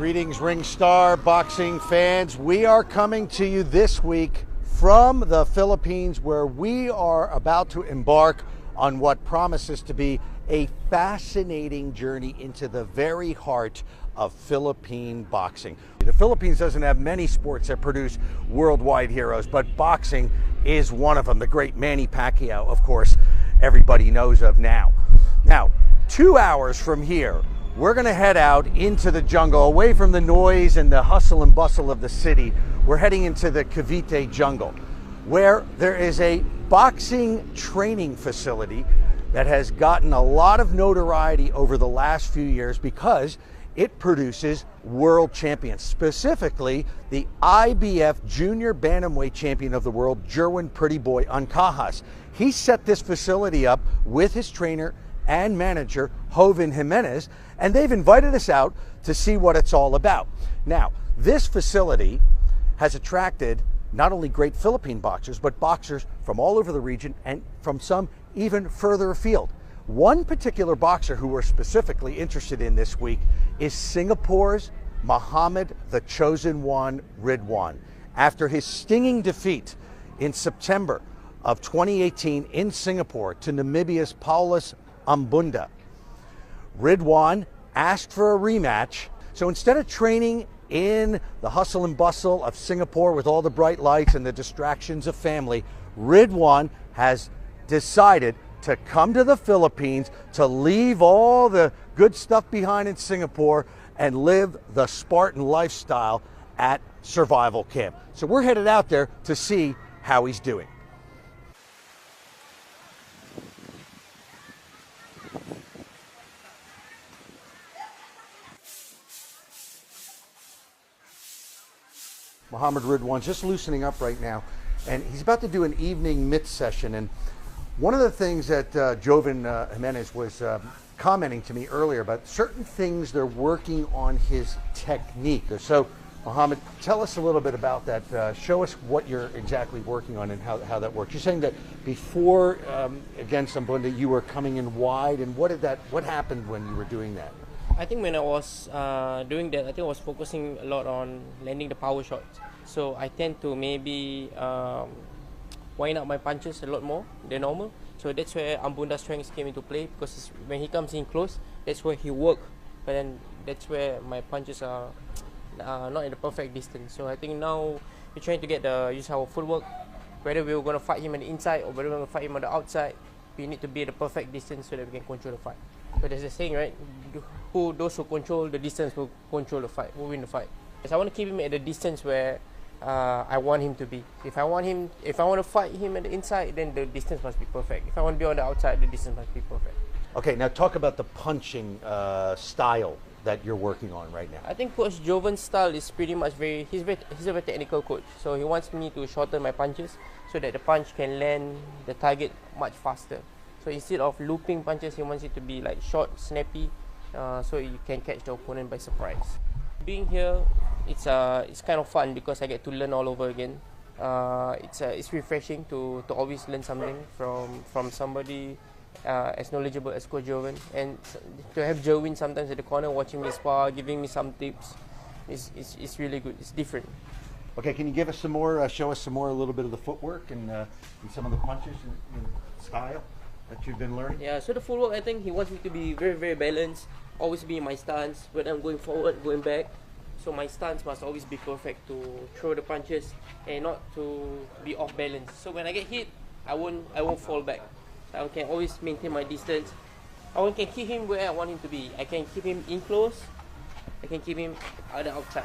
Greetings, Ringstar boxing fans. We are coming to you this week from the Philippines, where we are about to embark on what promises to be a fascinating journey into the very heart of Philippine boxing. The Philippines doesn't have many sports that produce worldwide heroes, but boxing is one of them. The great Manny Pacquiao, of course, everybody knows of now. Now, 2 hours from here, we're going to head out into the jungle, away from the noise and the hustle and bustle of the city. We're heading into the Cavite jungle, where there is a boxing training facility that has gotten a lot of notoriety over the last few years because it produces world champions, specifically the IBF Junior Bantamweight Champion of the world, Jerwin Pretty Boy Ancajas. He set this facility up with his trainer and manager, Joven Jimenez, and they've invited us out to see what it's all about. Now, this facility has attracted not only great Philippine boxers, but boxers from all over the region and from some even further afield. One particular boxer who we're specifically interested in this week is Singapore's Muhamad, the Chosen One, Ridhwan. After his stinging defeat in September of 2018 in Singapore to Namibia's Paulus Ambunda, Ridhwan asked for a rematch. So instead of training in the hustle and bustle of Singapore with all the bright lights and the distractions of family, Ridhwan has decided to come to the Philippines, to leave all the good stuff behind in Singapore and live the Spartan lifestyle at Survival Camp. So we're headed out there to see how he's doing. Muhamad Ridhwan's just loosening up right now, and he's about to do an evening mitt session. And one of the things that Joven Jimenez was commenting to me earlier about certain things they're working on his technique. So, Muhamad, tell us a little bit about that. Show us what you're exactly working on and how that works. You're saying that before against Ambunda, you were coming in wide, and what happened when you were doing that? I think when I was doing that, I think I was focusing a lot on landing the power shots. So I tend to maybe wind up my punches a lot more than normal. So that's where Ambunda's strength came into play, because when he comes in close, that's where he works. But then that's where my punches are not at the perfect distance. So I think now we're trying to use our footwork. Whether we're going to fight him on the inside or whether we're going to fight him on the outside, we need to be at the perfect distance so that we can control the fight. But there's a saying, right? Those who control the distance will control the fight, will win the fight. So I want to keep him at the distance where I want him to be. If I want to fight him at the inside, then the distance must be perfect. If I want to be on the outside, the distance must be perfect. Okay, now talk about the punching style that you're working on right now. I think Coach Joven's style is pretty much he's a very technical coach. So he wants me to shorten my punches so that the punch can land the target much faster. So instead of looping punches, he wants it to be like short, snappy, so you can catch the opponent by surprise. Being here, it's kind of fun because I get to learn all over again. It's refreshing to always learn something from somebody as knowledgeable as Coach Joven, and to have Jerwin sometimes at the corner watching me spar, giving me some tips, it's really good. It's different. Okay, can you give us some more? Show us some more, a little bit of the footwork and some of the punches and style that you've been learning? Yeah, so the footwork, I think he wants me to be very, very balanced, always be in my stance, whether I'm going forward, going back. So my stance must always be perfect to throw the punches and not to be off balance. So when I get hit, I won't fall back. I can always maintain my distance. I can keep him where I want him to be. I can keep him in close. I can keep him on the outside.